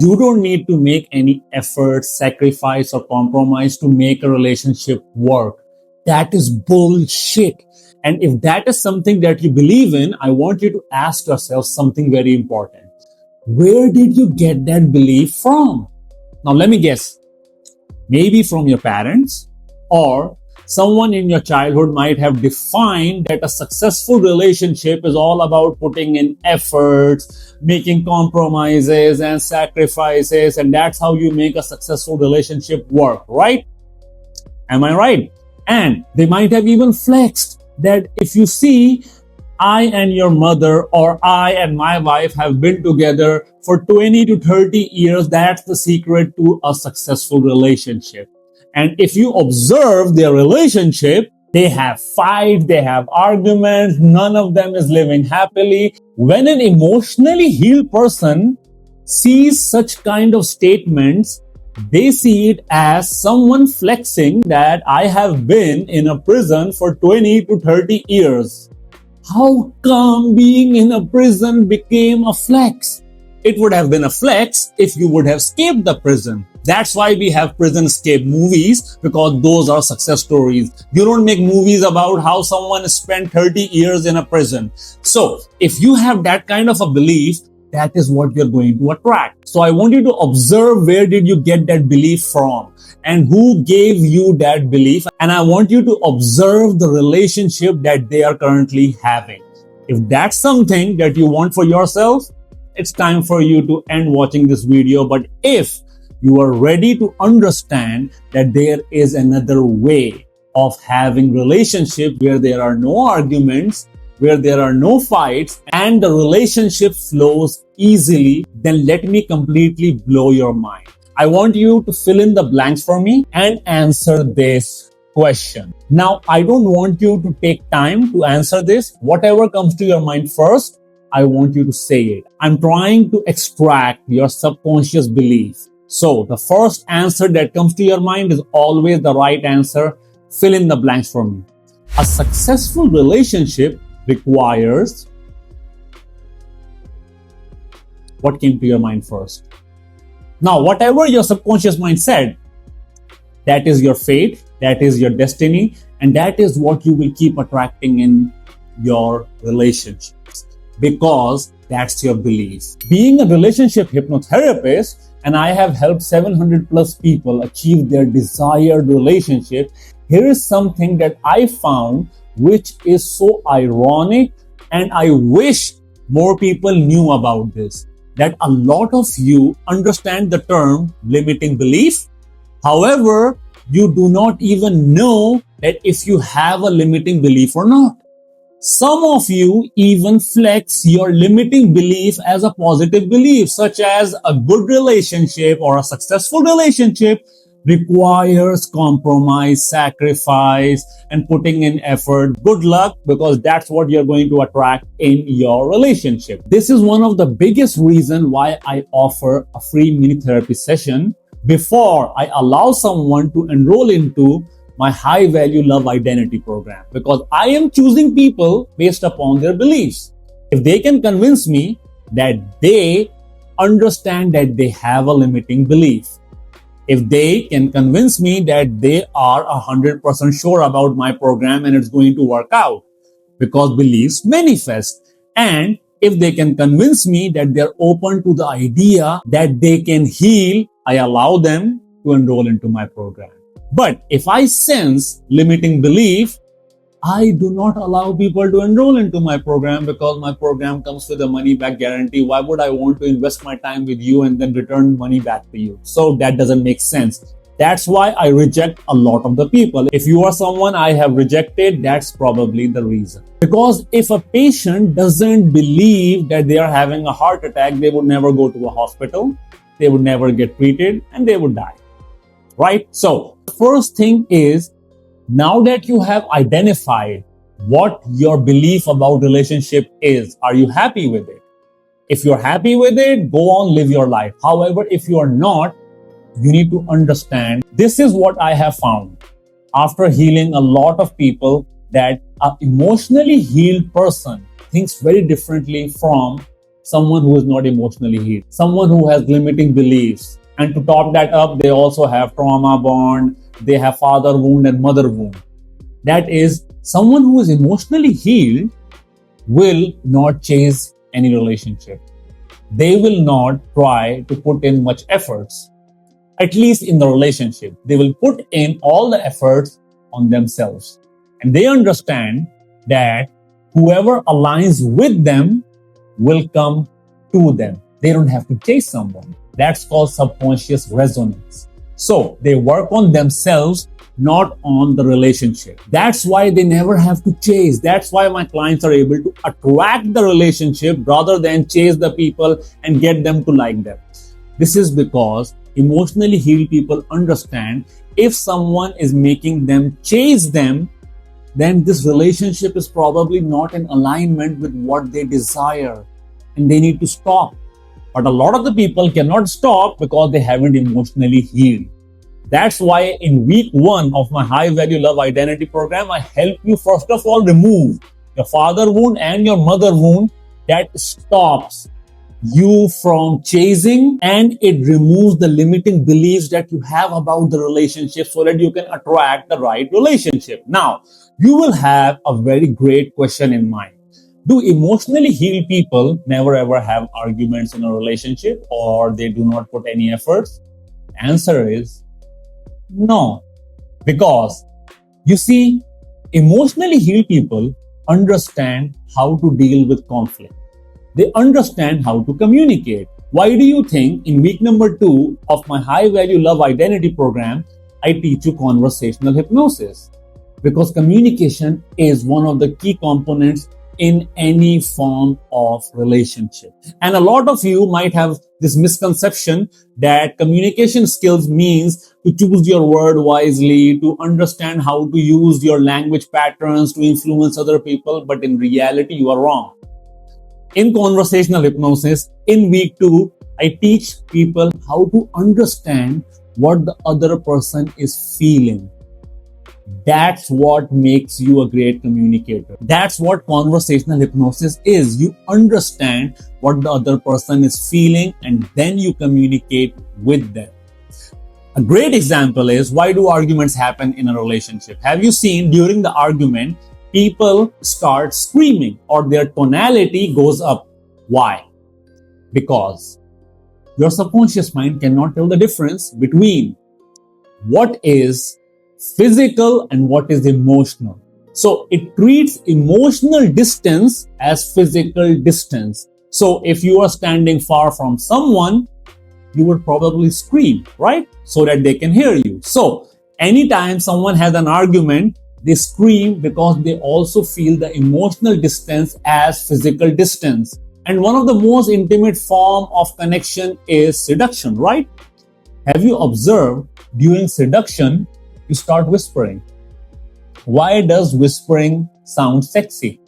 You don't need to make any effort, sacrifice, or compromise to make a relationship work. That is bullshit. And if that is something that you believe in, I want you to ask yourself something very important. Where did you get that belief from? Now, let me guess. Maybe from your parents, or someone in your childhood might have defined that a successful relationship is all about putting in efforts, making compromises and sacrifices, and that's how you make a successful relationship work, right? Am I right? And they might have even flexed that if you see, I and your mother or I and my wife have been together for 20 to 30 years. That's the secret to a successful relationship. And if you observe their relationship, they have fights, they have arguments, none of them is living happily. When an emotionally healed person sees such kind of statements, they see it as someone flexing that I have been in a prison for 20 to 30 years. How come being in a prison became a flex? It would have been a flex if you would have escaped the prison. That's why we have prison escape movies, because those are success stories. You don't make movies about how someone spent 30 years in a prison. So if you have that kind of a belief, that is what you're going to attract. So I want you to observe, where did you get that belief from and who gave you that belief. And I want you to observe the relationship that they are currently having. If that's something that you want for yourself, it's time for you to end watching this video. But if you are ready to understand that there is another way of having relationship where there are no arguments, where there are no fights, and the relationship flows easily, then let me completely blow your mind. I want you to fill in the blanks for me and answer this question. Now, I don't want you to take time to answer this. Whatever comes to your mind first, I want you to say it. I'm trying to extract your subconscious belief. So the first answer that comes to your mind is always the right answer. Fill in the blanks for me. A successful relationship requires. What came to your mind first? Now, whatever your subconscious mind said, that is your fate, that is your destiny, and that is what you will keep attracting in your relationships, because that's your belief. Being a relationship hypnotherapist, and I have helped 700 plus people achieve their desired relationship, here is something that I found which is so ironic, and I wish more people knew about this, that a lot of you understand the term limiting belief. However, you do not even know that if you have a limiting belief or not. Some of you even flex your limiting belief as a positive belief, such as a good relationship or a successful relationship requires compromise, sacrifice, and putting in effort. Good luck, because that's what you're going to attract in your relationship. This is one of the biggest reasons why I offer a free mini therapy session before I allow someone to enroll into my high value love identity program, because I am choosing people based upon their beliefs. If they can convince me that they understand that they have a limiting belief, if they can convince me that they are 100% sure about my program and it's going to work out, because beliefs manifest, and if they can convince me that they're open to the idea that they can heal, I allow them to enroll into my program. But if I sense limiting belief, I do not allow people to enroll into my program, because my program comes with a money back guarantee. Why would I want to invest my time with you and then return money back to you? So that doesn't make sense. That's why I reject a lot of the people. If you are someone I have rejected, that's probably the reason. Because if a patient doesn't believe that they are having a heart attack, they would never go to a hospital, they would never get treated, and they would die. Right? So the first thing is, now that you have identified what your belief about relationship is, are you happy with it? If you're happy with it, go on, live your life. However, if you are not, you need to understand, this is what I have found after healing a lot of people, that an emotionally healed person thinks very differently from someone who is not emotionally healed, someone who has limiting beliefs. And to top that up, they also have trauma bond, they have father wound and mother wound. That is, someone who is emotionally healed will not chase any relationship. They will not try to put in much efforts, at least in the relationship. They will put in all the efforts on themselves. And they understand that whoever aligns with them will come to them. They don't have to chase someone. That's called subconscious resonance. So they work on themselves, not on the relationship. That's why they never have to chase. That's why my clients are able to attract the relationship rather than chase the people and get them to like them. This is because emotionally healed people understand if someone is making them chase them, then this relationship is probably not in alignment with what they desire and they need to stop. But a lot of the people cannot stop because they haven't emotionally healed. That's why in week 1 of my high value love identity program, I help you first of all remove your father wound and your mother wound that stops you from chasing, and it removes the limiting beliefs that you have about the relationship so that you can attract the right relationship. Now, you will have a very great question in mind. Do emotionally healed people never ever have arguments in a relationship, or they do not put any efforts? The answer is no. Because you see, emotionally healed people understand how to deal with conflict. They understand how to communicate. Why do you think in week number 2 of my high value love identity program, I teach you conversational hypnosis? Because communication is one of the key components in any form of relationship. And a lot of you might have this misconception that communication skills means to choose your word wisely, to understand how to use your language patterns to influence other people. But in reality, you are wrong. In conversational hypnosis, in week 2, I teach people how to understand what the other person is feeling. That's what makes you a great communicator. That's what conversational hypnosis is. You understand what the other person is feeling and then you communicate with them. A great example is, why do arguments happen in a relationship? Have you seen during the argument, people start screaming or their tonality goes up? Why? Because your subconscious mind cannot tell the difference between what is physical and what is emotional. So it treats emotional distance as physical distance. So if you are standing far from someone, you would probably scream, right? So that they can hear you. So anytime someone has an argument, they scream because they also feel the emotional distance as physical distance. And one of the most intimate form of connection is seduction, right? Have you observed during seduction, you start whispering? Why does whispering sound sexy?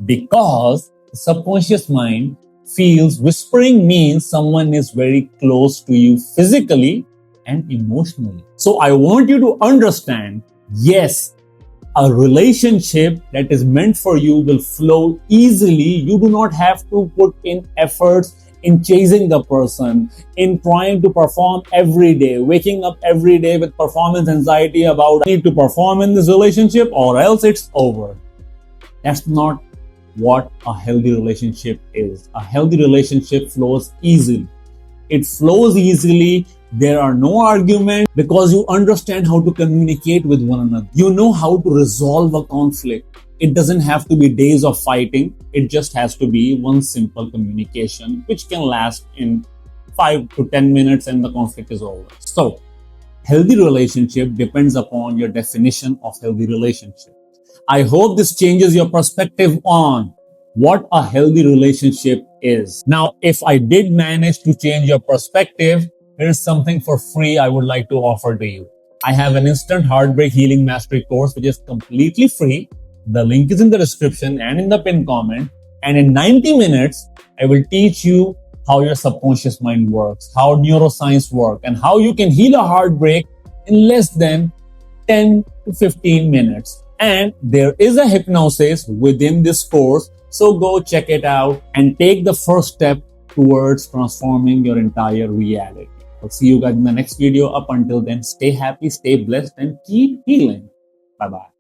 Because the subconscious mind feels whispering means someone is very close to you physically and emotionally. So I want you to understand, yes, a relationship that is meant for you will flow easily. You do not have to put in efforts in chasing the person, in trying to perform every day, waking up every day with performance anxiety about I need to perform in this relationship or else it's over. That's not what a healthy relationship is. A healthy relationship flows easily. It flows easily. There are no arguments because you understand how to communicate with one another. You know how to resolve a conflict. It doesn't have to be days of fighting. It just has to be one simple communication, which can last in 5 to 10 minutes and the conflict is over. So, healthy relationship depends upon your definition of healthy relationship. I hope this changes your perspective on what a healthy relationship is. Now, if I did manage to change your perspective, there is something for free I would like to offer to you. I have an instant heartbreak healing mastery course, which is completely free. The link is in the description and in the pinned comment. And in 90 minutes, I will teach you how your subconscious mind works, how neuroscience works, and how you can heal a heartbreak in less than 10 to 15 minutes. And there is a hypnosis within this course So go check it out and take the first step towards transforming your entire reality. I'll see you guys in the next video. Up until then, stay happy, stay blessed, and keep healing. Bye bye.